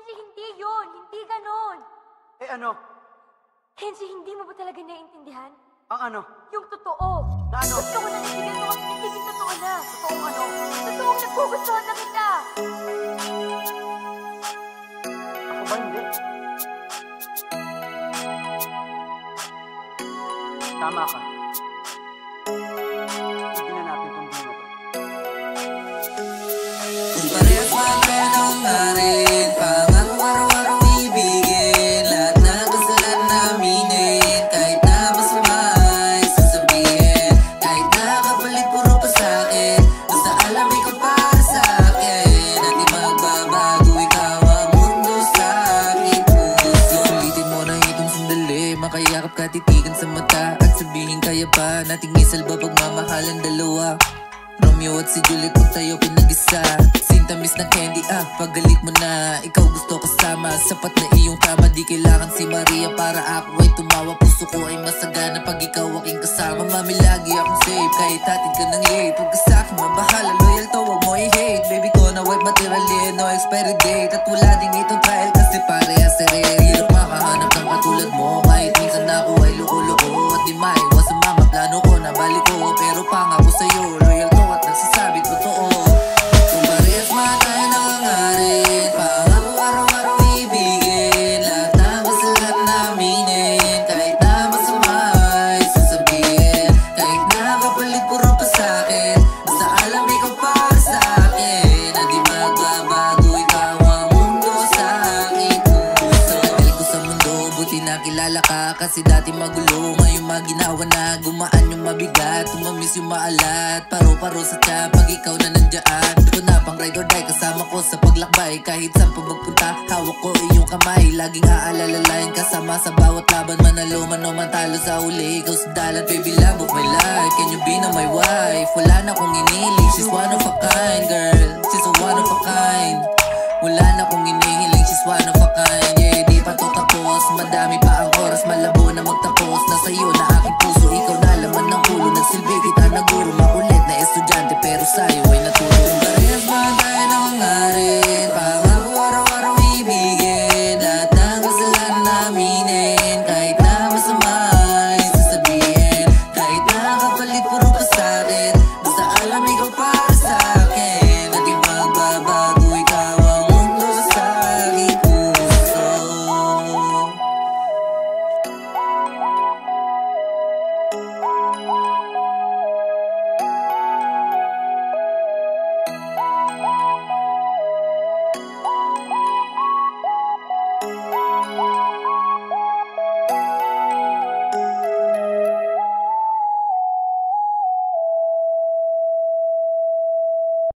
Kenzie, hindi yun. Hindi ganon. Eh ano? Kenzie, hindi mo ba talaga naiintindihan? Ang ano? Yung totoo. Na ano? Ba't ka mo nanitigan mo ang pitigin totoo na? Totoong ano? Totoong nagpugustuhan na kita. Ako ba hindi? Tama ka. Sige na natin itong deal na to. Kung parehas man tayo ng marin, pangako araw-araw ibigin, lahat na kasalanan naminin, kahit na masama ay sasabihin, kahit na kapalit puro pa sa'kin, basta alam ikaw para sa'kin, at di magbabago, ikaw ang mundo sa aking puso. Ulitin mo na itong sandali, makayakap ka, titigan sa mata, at sabihin kaya pa nating isalba pagmamahalan dalawa. Romeo at si Juliet kung tayo pinag-isa, Sinta miss ng candy, pagalit mo na, ikaw gusto kasama, sapat na iyong tama, di kailangan si Maria para ako ay tumawa, puso ko ay masagana pag ikaw aking kasama. Mami, lagi akong safe kahit hatid ka ng late, huwag ka sa'kin mabahala, loyal to, huwag mo i-hate. Baby ko na white material, no expiry date, at wala ding itong trial kasi parehas si rare. Hirap makahanap ng katulad mo, kahit minsan ako ay loko-loko, at di maiwas sa mga plano ko na balik ko, pero pangako sa'yo, loyal to at nagsasabi totoo. Kung parehas man tayo nangangarin, pangako araw-araw ibigin, lahat na kasalanan naminin, kahit na masama ay sasabihin, kahit na kapalit puro pa sa'kin, basta alam ikaw para sa'kin, at di magbabago, ikaw ang mundo sa aking puso. Tagal ko sa mundo, buti nakilala ka, kasi dati magulo, ngayon maginawa na, gumaan yung mabigat, tumamis yung maalat, paro-paro sa tiyan pag ikaw na nandiyan. Di ko na pang ride or die, kasama ko sa paglakbay, kahit saan pa magpunta, hawak ko iyong kamay, laging aalala-layan, kasama sa bawat laban, manalo man o matalo sa uli, ikaw sa dalat, baby love of my life, can you be na my wife? Wala na kong iniling, she's one of a kind girl, she's a one of a kind.